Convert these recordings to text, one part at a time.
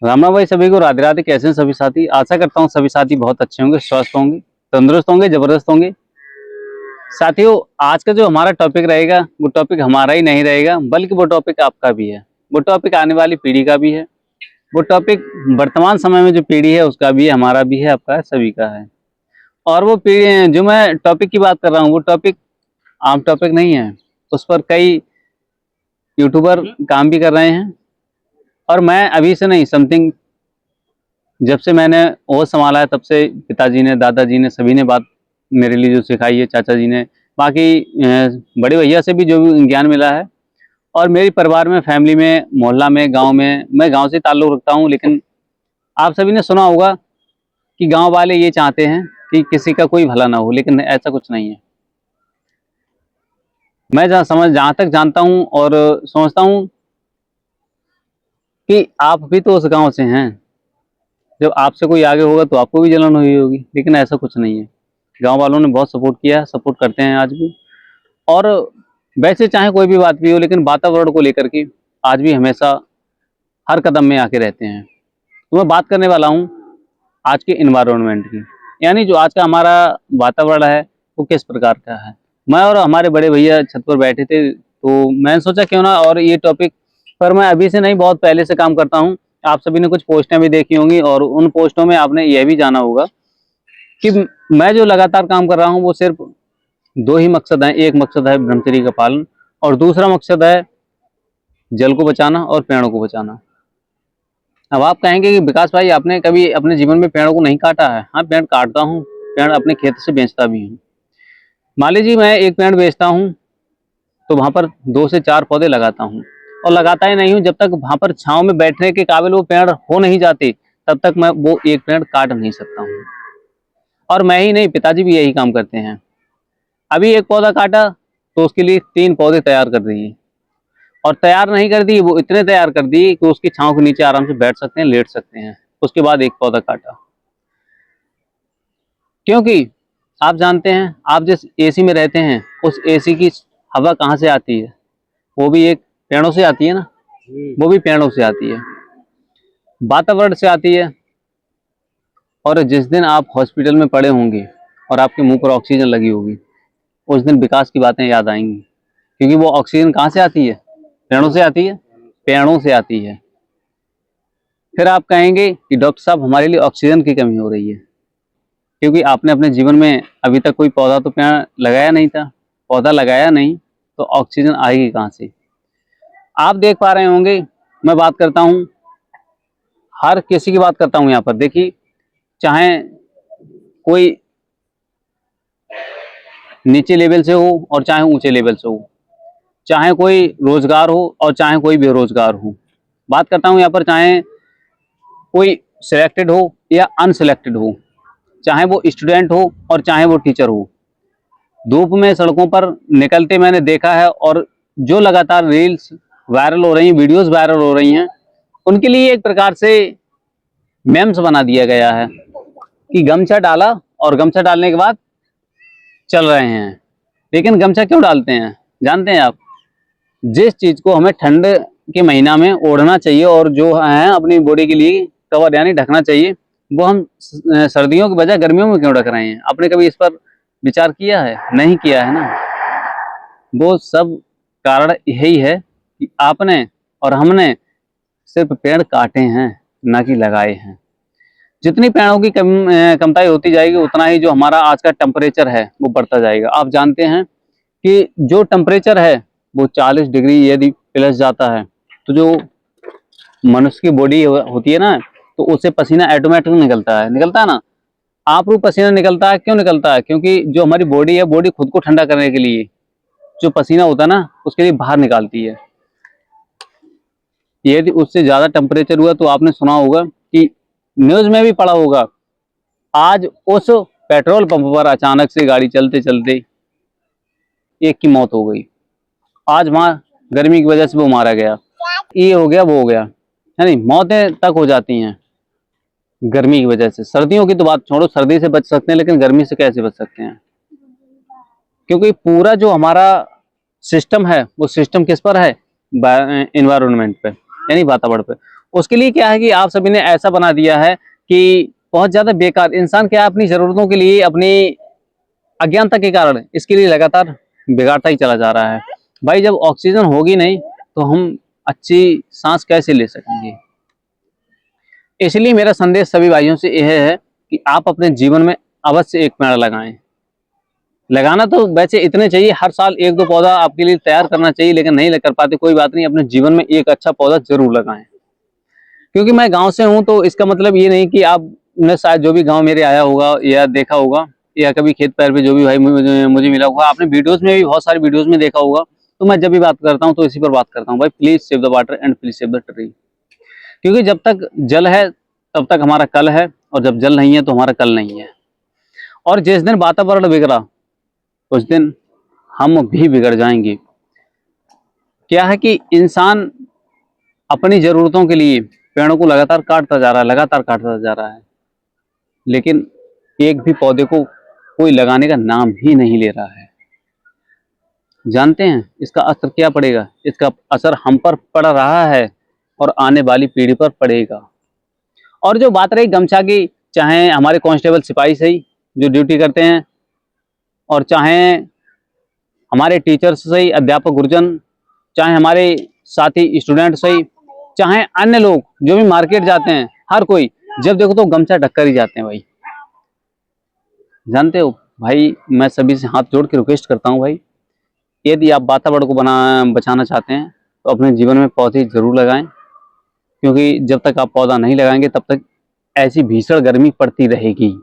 राम राम भाई सभी को, राधे राधे। कैसे हैं सभी साथी? आशा करता हूँ सभी साथी बहुत अच्छे होंगे, स्वस्थ होंगे, तंदुरुस्त होंगे, जबरदस्त होंगे। साथियों, आज का जो हमारा टॉपिक रहेगा वो टॉपिक हमारा ही नहीं रहेगा, बल्कि वो टॉपिक आपका भी है। वो टॉपिक आने वाली पीढ़ी का भी है। वो टॉपिक वर्तमान समय में जो पीढ़ी है उसका भी है, हमारा भी है, आपका है, सभी का है। और वो पीढ़ी जो मैं टॉपिक की बात कर रहा हूँ वो टॉपिक आम टॉपिक नहीं है। उस पर कई यूट्यूबर काम भी कर रहे हैं। और मैं अभी से नहीं, समथिंग जब से मैंने होश संभाला है तब से पिताजी ने, दादाजी ने, सभी ने बात मेरे लिए जो सिखाई है, चाचा जी ने, बाकी बड़े भैया से भी जो भी ज्ञान मिला है। और मेरी परिवार में, फैमिली में, मोहल्ला में, गांव में, मैं गांव से ताल्लुक़ रखता हूं, लेकिन आप सभी ने सुना होगा कि गांव वाले ये चाहते हैं कि किसी का कोई भला ना हो, लेकिन ऐसा कुछ नहीं है। मैं जहाँ तक जानता हूँ और समझता हूँ कि आप भी तो उस गांव से हैं। जब आपसे कोई आगे होगा तो आपको भी जलन हुई होगी, लेकिन ऐसा कुछ नहीं है। गांव वालों ने बहुत सपोर्ट किया, सपोर्ट करते हैं आज भी। और वैसे चाहे कोई भी बात भी हो, लेकिन वातावरण को लेकर के आज भी हमेशा हर कदम में आके रहते हैं। तो मैं बात करने वाला हूँ आज के इन्वायरमेंट की, यानी जो आज का हमारा वातावरण है वो किस प्रकार का है। मैं और हमारे बड़े भैया छत पर बैठे थे, तो मैंने सोचा क्यों ना, और ये टॉपिक पर मैं अभी से नहीं, बहुत पहले से काम करता हूँ। आप सभी ने कुछ पोस्टें भी देखी होंगी और उन पोस्टों में आपने यह भी जाना होगा कि मैं जो लगातार काम कर रहा हूँ वो सिर्फ दो ही मकसद हैं। एक मकसद है ब्रह्मचर्य का पालन, और दूसरा मकसद है जल को बचाना और पेड़ों को बचाना। अब आप कहेंगे कि विकास भाई, आपने कभी अपने जीवन में पेड़ों को नहीं काटा है? हाँ, पेड़ काटता हूँ, पेड़ अपने खेत से बेचता भी हूँ। मान लीजिए मैं एक पेड़ बेचता हूँ तो वहां पर 2 से 4 पौधे लगाता हूँ, और लगाता ही नहीं हूँ जब तक वहां पर छांव में बैठने के काबिल वो पेड़ हो नहीं जाते, तब तक मैं वो एक पेड़ काट नहीं सकता हूँ। और मैं ही नहीं, पिताजी भी यही काम करते हैं। अभी एक पौधा काटा तो उसके लिए 3 पौधे तैयार कर दिए, और तैयार नहीं कर दी, वो इतने तैयार कर दिए कि उसकी छांव के नीचे आराम से बैठ सकते हैं, लेट सकते हैं। उसके बाद एक पौधा काटा, क्योंकि आप जानते हैं, आप जिस एसी में रहते हैं उस एसी की हवा कहाँ से आती है? वो भी एक पेड़ों से आती है ना। वो भी पेड़ों से आती है, वातावरण से आती है। और जिस दिन आप हॉस्पिटल में पड़े होंगे और आपके मुंह पर ऑक्सीजन लगी होगी, उस दिन विकास की बातें याद आएंगी, क्योंकि वो ऑक्सीजन कहाँ से आती है? पेड़ों से आती है, पेड़ों से आती है। फिर आप कहेंगे कि डॉक्टर साहब, हमारे लिए ऑक्सीजन की कमी हो रही है, क्योंकि आपने अपने जीवन में अभी तक कोई पौधा तो पेड़ लगाया नहीं था। पौधा लगाया नहीं तो ऑक्सीजन आएगी कहाँ से? आप देख पा रहे होंगे, मैं बात करता हूँ, हर किसी की बात करता हूँ यहाँ पर। देखिए, चाहे कोई नीचे लेवल से हो और चाहे ऊंचे लेवल से हो, चाहे कोई रोजगार हो और चाहे कोई बेरोजगार हो, बात करता हूँ यहाँ पर, चाहे कोई सिलेक्टेड हो या अनसिलेक्टेड हो, चाहे वो स्टूडेंट हो और चाहे वो टीचर हो, धूप में सड़कों पर निकलते मैंने देखा है। और जो लगातार रील्स वायरल हो रही हैं, वीडियोस वायरल हो रही हैं, उनके लिए एक प्रकार से मेम्स बना दिया गया है कि गमछा डाला और गमछा डालने के बाद चल रहे हैं। लेकिन गमछा क्यों डालते हैं जानते हैं आप? जिस चीज को हमें ठंड के महीना में ओढ़ना चाहिए और जो है अपनी बॉडी के लिए कवर यानी ढकना चाहिए, वो हम सर्दियों के बजाय गर्मियों में क्यों ढक रहे हैं? आपने कभी इस पर विचार किया है? नहीं किया है ना। वो सब कारण यही है कि आपने और हमने सिर्फ पेड़ काटे हैं, ना कि लगाए हैं। जितनी पेड़ों की कमताई होती जाएगी, उतना ही जो हमारा आज का टेम्परेचर है वो बढ़ता जाएगा। आप जानते हैं कि जो टेम्परेचर है वो 40 डिग्री यदि प्लस जाता है तो जो मनुष्य की बॉडी होती है ना, तो उससे पसीना ऑटोमेटिक निकलता है ना। आप रू पसीना निकलता है, क्यों निकलता है? क्योंकि जो हमारी बॉडी है, बॉडी खुद को ठंडा करने के लिए जो पसीना होता है ना, उसके लिए बाहर निकालती है। यदि उससे ज्यादा टेम्परेचर हुआ तो आपने सुना होगा कि, न्यूज में भी पढ़ा होगा, आज उस पेट्रोल पंप पर अचानक से गाड़ी चलते चलते एक की मौत हो गई। आज वहां गर्मी की वजह से वो मारा गया, ये हो गया, वो हो गया, है नहीं, मौतें तक हो जाती हैं गर्मी की वजह से। सर्दियों की तो बात छोड़ो, सर्दी से बच सकते हैं, लेकिन गर्मी से कैसे बच सकते हैं? क्योंकि पूरा जो हमारा सिस्टम है वो सिस्टम किस पर है? इन्वायरमेंट पे, यानी वातावरण पे। उसके लिए क्या है कि आप सभी ने ऐसा बना दिया है कि बहुत ज्यादा बेकार इंसान क्या है, अपनी जरूरतों के लिए, अपनी अज्ञानता के कारण इसके लिए लगातार बिगाड़ता ही चला जा रहा है। भाई जब ऑक्सीजन होगी नहीं तो हम अच्छी सांस कैसे ले सकेंगे। इसलिए मेरा संदेश सभी भाइयों से यह है कि आप अपने जीवन में अवश्य एक पेड़ लगाएं। लगाना तो वैसे इतने चाहिए, हर साल एक दो पौधा आपके लिए तैयार करना चाहिए, लेकिन नहीं कर पाते कोई बात नहीं, अपने जीवन में एक अच्छा पौधा जरूर लगाएं। क्योंकि मैं गांव से हूं तो इसका मतलब ये नहीं कि आपने शायद जो भी गांव मेरे आया होगा या देखा होगा या कभी खेत पैर पे जो भी भाई मुझे मिला होगा, आपने वीडियोस में भी बहुत सारे वीडियोस में देखा होगा। तो मैं जब भी बात करता हूं तो इसी पर बात करता हूं, भाई please save the water and please save the tree. क्योंकि जब तक जल है तब तक हमारा कल है, और जब जल नहीं है तो हमारा कल नहीं है। और जिस दिन वातावरण बिगड़ा उस दिन हम भी बिगड़ जाएंगे। क्या है कि इंसान अपनी जरूरतों के लिए पेड़ों को लगातार काटता जा रहा है, लगातार काटता जा रहा है, लेकिन एक भी पौधे को कोई लगाने का नाम ही नहीं ले रहा है। जानते हैं इसका असर क्या पड़ेगा? इसका असर हम पर पड़ रहा है और आने वाली पीढ़ी पर पड़ेगा। और जो बात रही गमछा की, चाहे हमारे कांस्टेबल सिपाही सही जो ड्यूटी करते हैं, और चाहे हमारे टीचर्स सही, अध्यापक गुरुजन, चाहे हमारे साथी स्टूडेंट सही, चाहे अन्य लोग जो भी मार्केट जाते हैं, हर कोई जब देखो तो गमछा ढककर ही जाते हैं भाई। जानते हो भाई, मैं सभी से हाथ जोड़ के रिक्वेस्ट करता हूँ भाई, यदि आप वातावरण को बचाना चाहते हैं तो अपने जीवन में पौधे जरूर लगाएं। क्योंकि जब तक आप पौधा नहीं लगाएंगे तब तक ऐसी भीषण गर्मी पड़ती रहेगी।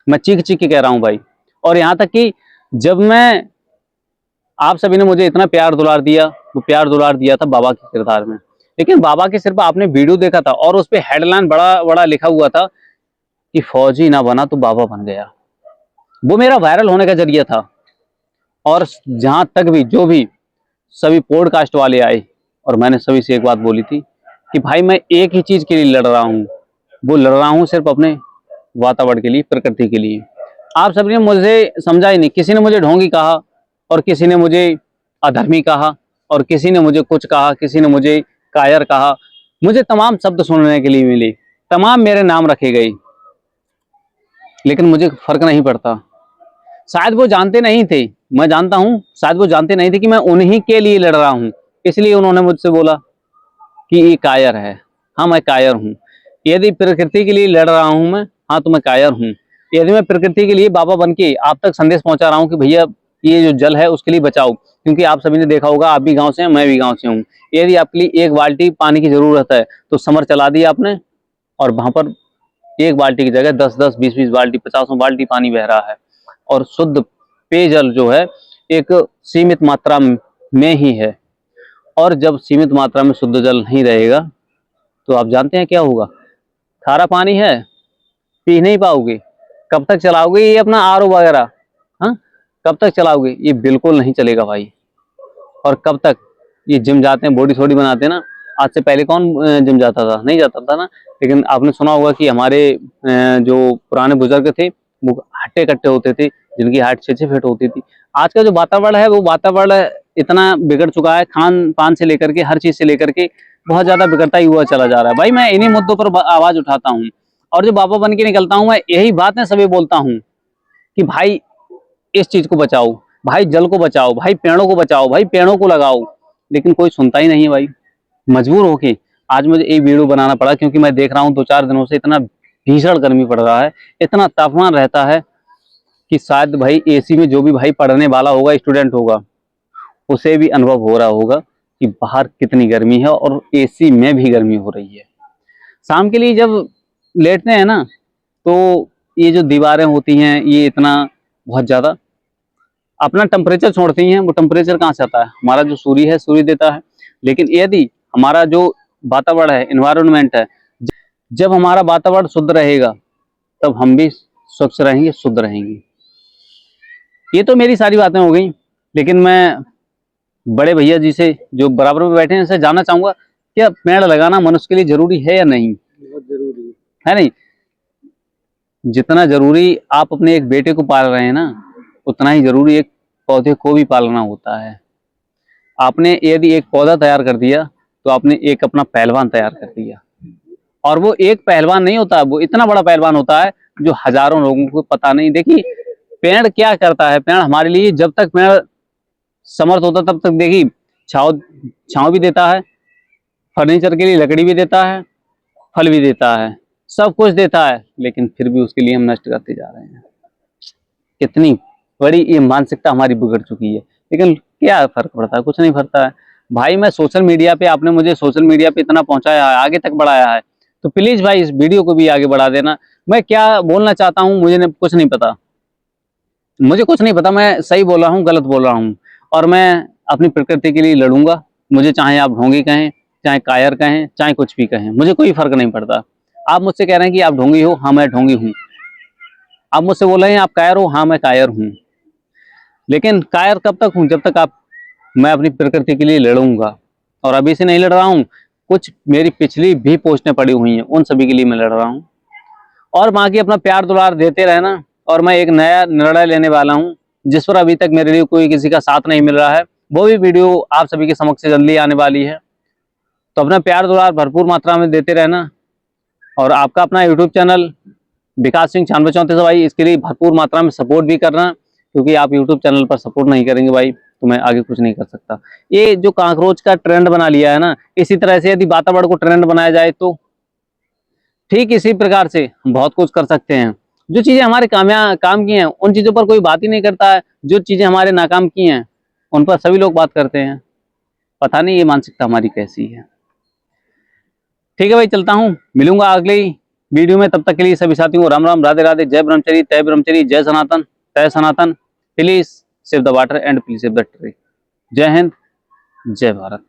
मैं चीख चीख के कह रहा हूँ भाई। और यहाँ तक कि जब मैं, आप सभी ने मुझे इतना प्यार दुलार दिया, वो प्यार दुलार दिया था बाबा के किरदार में, लेकिन बाबा के सिर पर आपने वीडियो देखा था और उस पर हेडलाइन बड़ा बड़ा लिखा हुआ था कि फौजी ना बना तो बाबा बन गया। वो मेरा वायरल होने का जरिया था। और जहां तक भी जो भी सभी पॉडकास्ट वाले आए, और मैंने सभी से एक बात बोली थी कि भाई मैं एक ही चीज के लिए लड़ रहा हूँ, वो लड़ रहा हूँ सिर्फ अपने वातावरण के लिए, प्रकृति के लिए। आप सभी ने मुझे समझा ही नहीं, किसी ने मुझे ढोंगी कहा, और किसी ने मुझे अधर्मी कहा, और किसी ने मुझे कुछ कहा, किसी ने मुझे कायर कहा। मुझे तमाम शब्द सुनने के लिए मिले, तमाम मेरे नाम रखे गए, लेकिन मुझे फर्क नहीं पड़ता। शायद वो जानते नहीं थे, मैं जानता हूं, शायद वो जानते नहीं थे कि मैं उन्हीं के लिए लड़ रहा हूं, इसलिए उन्होंने मुझसे बोला कि ये कायर है। हाँ मैं कायर हूं। यदि प्रकृति के लिए लड़ रहा हूं मैं, हाँ तो मैं कायर हूं। यदि मैं प्रकृति के लिए बाबा बन के आप तक संदेश पहुंचा रहा हूं कि भैया ये जो जल है उसके लिए बचाओ, क्योंकि आप सभी ने देखा होगा, आप भी गांव से हैं, मैं भी गांव से हूं। यदि आपके लिए एक बाल्टी पानी की जरूरत है तो समर चला दी आपने, और वहां पर एक बाल्टी की जगह 10-10, 20-20 बाल्टी, 50 बाल्टी पानी बह रहा है। और शुद्ध पेयजल जो है एक सीमित मात्रा में ही है। और जब सीमित मात्रा में शुद्ध जल नहीं रहेगा तो आप जानते हैं क्या होगा? खारा पानी है, पी नहीं पाओगे। कब तक चलाओगे ये अपना आरओ वगैरह? हाँ, कब तक चलाओगे? ये बिल्कुल नहीं चलेगा भाई। और कब तक ये जिम जाते हैं, बॉडी थोड़ी बनाते हैं ना। आज से पहले कौन जिम जाता था? नहीं जाता था ना। लेकिन आपने सुना होगा कि हमारे जो पुराने बुजुर्ग थे वो हट्टे कट्टे होते थे, जिनकी हाइट 6-6 फीट होती थी। आज का जो वातावरण है वो वातावरण इतना बिगड़ चुका है, खान पान से लेकर के हर चीज से लेकर के बहुत ज्यादा बिगड़ता ही हुआ चला जा रहा है। भाई मैं इन्हीं मुद्दों पर आवाज उठाता हूँ, और जो बाबा बन के निकलता हूँ मैं यही बात मैं सभी बोलता हूँ कि भाई इस चीज को बचाओ, भाई जल को बचाओ, भाई पेड़ों को बचाओ, भाई पेड़ों को लगाओ। लेकिन कोई सुनता ही नहीं है भाई। मजबूर होके आज मुझे एक वीडियो बनाना पड़ा, क्योंकि मैं देख रहा हूँ 2-4 दिनों से इतना भीषण गर्मी पड़ रहा है, इतना तापमान रहता है कि शायद भाई एसी में जो भी भाई पढ़ने वाला होगा, स्टूडेंट होगा, उसे भी अनुभव हो रहा होगा कि बाहर कितनी गर्मी है और एसी में भी गर्मी हो रही है। शाम के लिए जब लेटते हैं ना तो ये जो दीवारें होती हैं ये इतना बहुत ज्यादा अपना टेम्परेचर छोड़ती हैं। वो टेम्परेचर कहाँ से आता है? हमारा जो सूर्य है, सूर्य देता है। लेकिन यदि हमारा जो वातावरण है, इन्वायरमेंट है, जब हमारा वातावरण शुद्ध रहेगा तब हम भी स्वच्छ रहेंगे, शुद्ध रहेंगे। ये तो मेरी सारी बातें हो गई, लेकिन मैं बड़े भैया जी से जो बराबर में बैठे हैं इनसे जानना चाहूंगा, क्या पेड़ लगाना मनुष्य के लिए जरूरी है या नहीं? बहुत जरूरी है नहीं? जितना जरूरी आप अपने एक बेटे को पाल रहे हैं ना, उतना ही जरूरी एक पौधे को भी पालना होता है। आपने यदि एक पौधा तैयार कर दिया तो आपने एक अपना पहलवान तैयार कर दिया। और वो एक पहलवान नहीं होता, वो इतना बड़ा पहलवान होता है जो हजारों लोगों को पता नहीं। देखिए पेड़ क्या करता है, पेड़ हमारे लिए जब तक पेड़ समर्थ होता तब तक देखिए छाव छाव भी देता है, फर्नीचर के लिए लकड़ी भी देता है, फल भी देता है, सब कुछ देता है, लेकिन फिर भी उसके लिए हम नष्ट करते जा रहे हैं। कितनी बड़ी ये मानसिकता हमारी बिगड़ चुकी है। लेकिन क्या फर्क पड़ता है, कुछ नहीं पड़ता है भाई। मैं सोशल मीडिया पे, आपने मुझे सोशल मीडिया पे इतना पहुंचाया है, आगे तक बढ़ाया है, तो प्लीज भाई इस वीडियो को भी आगे बढ़ा देना। मैं क्या बोलना चाहता हूँ मुझे कुछ नहीं पता, मुझे कुछ नहीं पता, मैं सही बोल रहा हूँ गलत बोल रहा हूँ, और मैं अपनी प्रकृति के लिए लड़ूंगा। मुझे चाहे आप ढोंगी कहें, चाहे कायर कहें, चाहे कुछ भी कहें, मुझे कोई फर्क नहीं पड़ता। आप मुझसे कह रहे हैं कि आप ढोंगी हो, हाँ मैं ढोंगी हूँ। आप मुझसे बोल रहे हैं आप कायर हो, हाँ मैं कायर हूँ। लेकिन कायर कब तक हूँ, जब तक आप, मैं अपनी प्रकृति के लिए लड़ूंगा। और अभी से नहीं लड़ रहा हूँ, कुछ मेरी पिछली भी पोस्टें पड़ी हुई हैं, उन सभी के लिए मैं लड़ रहा हूँ। और बाकी अपना प्यार दुलार देते रहना। और मैं एक नया निर्णय लेने वाला हूँ, जिस पर अभी तक मेरे लिए कोई किसी का साथ नहीं मिल रहा है, वो भी वीडियो आप सभी के समक्ष जल्दी आने वाली है। तो अपना प्यार दुलार भरपूर मात्रा में देते रहना। और आपका अपना यूट्यूब चैनल विकास सिंह 9634 भाई, इसके लिए भरपूर मात्रा में सपोर्ट भी करना, क्योंकि आप यूट्यूब चैनल पर सपोर्ट नहीं करेंगे भाई तो मैं आगे कुछ नहीं कर सकता। ये जो काकरोच का ट्रेंड बना लिया है ना, इसी तरह से यदि वातावरण को ट्रेंड बनाया जाए तो ठीक इसी प्रकार से हम बहुत कुछ कर सकते हैं। जो चीजें हमारे काम की हैं उन चीजों पर कोई बात ही नहीं करता है, जो चीजें हमारे नाकाम की हैं उन पर सभी लोग बात करते हैं। पता नहीं ये मानसिकता हमारी कैसी है। ठीक है भाई, चलता हूँ, मिलूंगा अगली वीडियो में। तब तक के लिए सभी साथियों को राम राम, राधे राधे, जय ब्रह्मचरी, तय ब्रह्मचरी, जय सनातन, तय सनातन। Please save the water and please save the tree. जय हिंद, जय भारत।